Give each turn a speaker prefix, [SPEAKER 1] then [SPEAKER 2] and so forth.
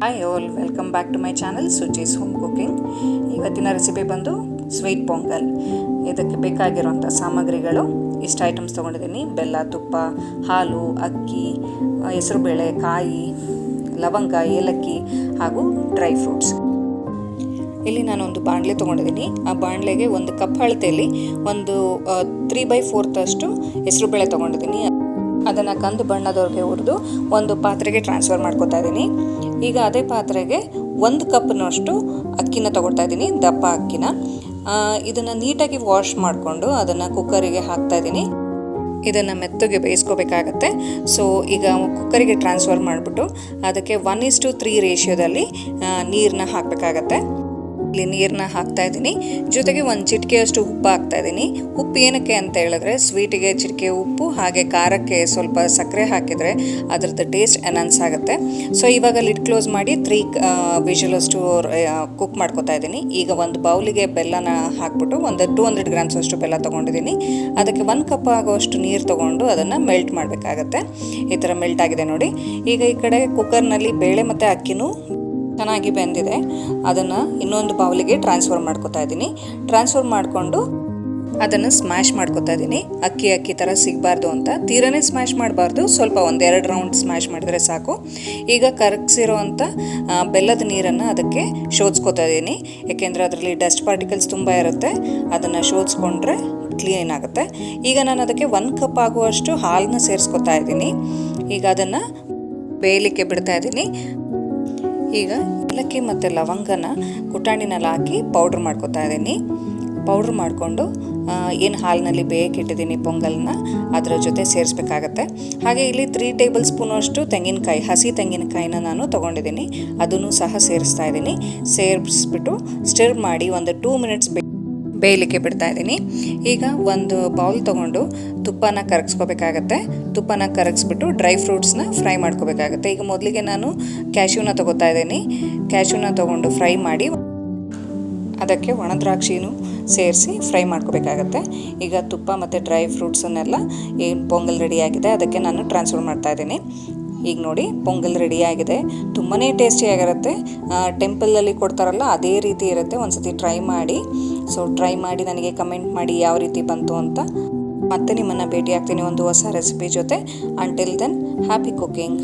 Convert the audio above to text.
[SPEAKER 1] Hi all, welcome back to my channel Suji's home cooking. ಇವತ್ತಿನ recipe ಬಂದು sweet pongal. ಇದಕ್ಕೆ ಬೇಕಾಗಿರುವಂಥ ಸಾಮಗ್ರಿಗಳು ಇಷ್ಟು ಐಟಮ್ಸ್ ತೊಗೊಂಡಿದ್ದೀನಿ: ಬೆಲ್ಲ, ತುಪ್ಪ, ಹಾಲು, ಅಕ್ಕಿ, ಹೆಸರುಬೇಳೆ, ಕಾಯಿ, ಲವಂಗ, ಏಲಕ್ಕಿ ಹಾಗೂ ಡ್ರೈ ಫ್ರೂಟ್ಸ್. ಇಲ್ಲಿ ನಾನೊಂದು ಬಾಣಲೆ ತೊಗೊಂಡಿದ್ದೀನಿ. ಆ ಬಾಣಲೆಗೆ ಒಂದು ಕಪ್ ಅಳತೆಯಲ್ಲಿ ಒಂದು 3/4 ಹೆಸರುಬೇಳೆ ತೊಗೊಂಡಿದ್ದೀನಿ. ಅದನ್ನು ಕಂದು ಬಣ್ಣದವ್ರಿಗೆ ಹುರಿದು ಒಂದು ಪಾತ್ರೆಗೆ ಟ್ರಾನ್ಸ್ಫರ್ ಮಾಡ್ಕೊತಾ ಇದ್ದೀನಿ. ಈಗ ಅದೇ ಪಾತ್ರೆಗೆ 1 ಕಪ್ನಷ್ಟು ಅಕ್ಕಿನ ತೊಗೊಳ್ತಾ ಇದ್ದೀನಿ, ದಪ್ಪ ಅಕ್ಕಿನ. ಇದನ್ನು ನೀಟಾಗಿ ವಾಶ್ ಮಾಡಿಕೊಂಡು ಅದನ್ನು ಕುಕ್ಕರಿಗೆ ಹಾಕ್ತಾ ಇದ್ದೀನಿ. ಇದನ್ನು ಮೆತ್ತಗೆ ಬೇಯಿಸ್ಕೋಬೇಕಾಗತ್ತೆ. ಸೊ ಈಗ ಕುಕ್ಕರಿಗೆ ಟ್ರಾನ್ಸ್ಫರ್ ಮಾಡಿಬಿಟ್ಟು ಅದಕ್ಕೆ 1:3 ರೇಷಿಯೋದಲ್ಲಿ ನೀರನ್ನ ಹಾಕಬೇಕಾಗತ್ತೆ. ಇಲ್ಲಿ ನೀರನ್ನ ಹಾಕ್ತಾ ಇದ್ದೀನಿ. ಜೊತೆಗೆ ಒಂದು ಚಿಟಿಕೆಯಷ್ಟು ಉಪ್ಪು ಹಾಕ್ತಾ ಇದ್ದೀನಿ. ಉಪ್ಪು ಏನಕ್ಕೆ ಅಂತ ಹೇಳಿದ್ರೆ, ಸ್ವೀಟಿಗೆ ಚಿಟಿಕೆ ಉಪ್ಪು, ಹಾಗೆ ಖಾರಕ್ಕೆ ಸ್ವಲ್ಪ ಸಕ್ಕರೆ ಹಾಕಿದರೆ ಅದರದ್ದು ಟೇಸ್ಟ್ ಎನ್ಹಾನ್ಸ್ ಆಗುತ್ತೆ. ಸೊ ಇವಾಗ ಲಿಡ್ ಕ್ಲೋಸ್ ಮಾಡಿ 3 ವಿಷಲಷ್ಟು ಕುಕ್ ಮಾಡ್ಕೊತಾ ಇದ್ದೀನಿ. ಈಗ ಒಂದು ಬೌಲಿಗೆ ಬೆಲ್ಲನ ಹಾಕ್ಬಿಟ್ಟು ಒಂದು 200 ಗ್ರಾಮ್ಸ್ ಅಷ್ಟು ಬೆಲ್ಲ ತೊಗೊಂಡಿದ್ದೀನಿ. ಅದಕ್ಕೆ 1 ಕಪ್ ಆಗೋಷ್ಟು ನೀರು ತೊಗೊಂಡು ಅದನ್ನು ಮೆಲ್ಟ್ ಮಾಡಬೇಕಾಗತ್ತೆ. ಈ ಥರ ಮೆಲ್ಟ್ ಆಗಿದೆ ನೋಡಿ. ಈಗ ಈ ಕಡೆ ಕುಕ್ಕರ್ನಲ್ಲಿ ಬೇಳೆ ಮತ್ತು ಅಕ್ಕಿನೂ ಚೆನ್ನಾಗಿ ಬೆಂದಿದೆ. ಅದನ್ನು ಇನ್ನೊಂದು ಬೌಲಿಗೆ ಟ್ರಾನ್ಸ್ಫರ್ ಮಾಡ್ಕೊತಾ ಇದ್ದೀನಿ. ಟ್ರಾನ್ಸ್ಫರ್ ಮಾಡಿಕೊಂಡು ಅದನ್ನು ಸ್ಮ್ಯಾಶ್ ಮಾಡ್ಕೊತಾ ಇದ್ದೀನಿ. ಅಕ್ಕಿ ಥರ ಸಿಗಬಾರ್ದು ಅಂತ ತೀರನೇ ಸ್ಮ್ಯಾಶ್ ಮಾಡಬಾರ್ದು, ಸ್ವಲ್ಪ 1-2 ರೌಂಡ್ ಸ್ಮ್ಯಾಶ್ ಮಾಡಿದರೆ ಸಾಕು. ಈಗ ಕರಗಿಸಿರೋ ಅಂಥ ಬೆಲ್ಲದ ನೀರನ್ನು ಅದಕ್ಕೆ ಶೋಧಿಸ್ಕೊತಾ ಇದ್ದೀನಿ. ಯಾಕೆಂದರೆ ಅದರಲ್ಲಿ ಡಸ್ಟ್ ಪಾರ್ಟಿಕಲ್ಸ್ ತುಂಬ ಇರುತ್ತೆ. ಅದನ್ನು ಶೋಧಿಸ್ಕೊಂಡ್ರೆ ಕ್ಲೀನ್ ಆಗುತ್ತೆ. ಈಗ ನಾನು ಅದಕ್ಕೆ 1 ಕಪ್ ಆಗುವಷ್ಟು ಹಾಲನ್ನ ಸೇರಿಸ್ಕೊತಾ ಇದ್ದೀನಿ. ಈಗ ಅದನ್ನು ಬೇಯಲಿಕ್ಕೆ ಬಿಡ್ತಾ ಇದ್ದೀನಿ. ಈಗ ಏಲಕ್ಕಿ ಮತ್ತು ಲವಂಗನ ಕುಟಾಣಿನಲ್ಲಿ ಹಾಕಿ ಪೌಡ್ರ್ ಮಾಡ್ಕೊತಾ ಇದ್ದೀನಿ. ಪೌಡ್ರ್ ಮಾಡಿಕೊಂಡು ಏನು ಹಾಲಿನಲ್ಲಿ ಬೇಯಕ್ಕಿಟ್ಟಿದ್ದೀನಿ ಪೊಂಗಲ್ನ ಅದರ ಜೊತೆ ಸೇರಿಸ್ಬೇಕಾಗತ್ತೆ. ಹಾಗೆ ಇಲ್ಲಿ 3 ಟೇಬಲ್ ಸ್ಪೂನಷ್ಟು ತೆಂಗಿನಕಾಯಿ, ಹಸಿ ತೆಂಗಿನಕಾಯಿನ ನಾನು ತೊಗೊಂಡಿದ್ದೀನಿ. ಅದನ್ನು ಸಹ ಸೇರಿಸ್ತಾ ಇದ್ದೀನಿ. ಸೇರಿಸ್ಬಿಟ್ಟು ಸ್ಟಿರ್ ಮಾಡಿ ಒಂದು 2 ಮಿನಿಟ್ಸ್ ಬೇಯಲಿಕ್ಕೆ ಬಿಡ್ತಾ ಇದ್ದೀನಿ. ಈಗ ಒಂದು ಬೌಲ್ ತೊಗೊಂಡು ತುಪ್ಪನ ಕರಗಿಸ್ಕೋಬೇಕಾಗತ್ತೆ. ತುಪ್ಪನ ಕರಗಿಸ್ಬಿಟ್ಟು ಡ್ರೈ ಫ್ರೂಟ್ಸ್ನ ಫ್ರೈ ಮಾಡ್ಕೋಬೇಕಾಗತ್ತೆ. ಈಗ ಮೊದಲಿಗೆ ನಾನು ಕ್ಯಾಶ್ಯೂನ ತೊಗೋತಾ ಇದ್ದೀನಿ. ಕ್ಯಾಶ್ಯೂನ ತೊಗೊಂಡು ಫ್ರೈ ಮಾಡಿ ಅದಕ್ಕೆ ಒಣ ದ್ರಾಕ್ಷಿನೂ ಸೇರಿಸಿ ಫ್ರೈ ಮಾಡ್ಕೋಬೇಕಾಗತ್ತೆ. ಈಗ ತುಪ್ಪ ಮತ್ತು ಡ್ರೈ ಫ್ರೂಟ್ಸನ್ನೆಲ್ಲ ಏನು ಪೊಂಗಲ್ ರೆಡಿಯಾಗಿದೆ ಅದಕ್ಕೆ ನಾನು ಟ್ರಾನ್ಸ್ಫರ್ ಮಾಡ್ತಾ ಇದ್ದೀನಿ. ಈಗ ನೋಡಿ, ಪೊಂಗಲ್ ರೆಡಿಯಾಗಿದೆ. ತುಂಬಾ ಟೇಸ್ಟಿಯಾಗಿರುತ್ತೆ. ಟೆಂಪಲಲ್ಲಿ ಕೊಡ್ತಾರಲ್ಲ ಅದೇ ರೀತಿ ಇರುತ್ತೆ. ಒಂದು ಸತಿ ಟ್ರೈ ಮಾಡಿ. ಸೊ ಟ್ರೈ ಮಾಡಿ ನನಗೆ ಕಮೆಂಟ್ ಮಾಡಿ ಯಾವ ರೀತಿ ಬಂತು ಅಂತ. ಮತ್ತೆ ನಿಮ್ಮನ್ನು ಭೇಟಿ ಆಗ್ತೀನಿ ಒಂದು ಹೊಸ ರೆಸಿಪಿ ಜೊತೆ. Until then, happy cooking.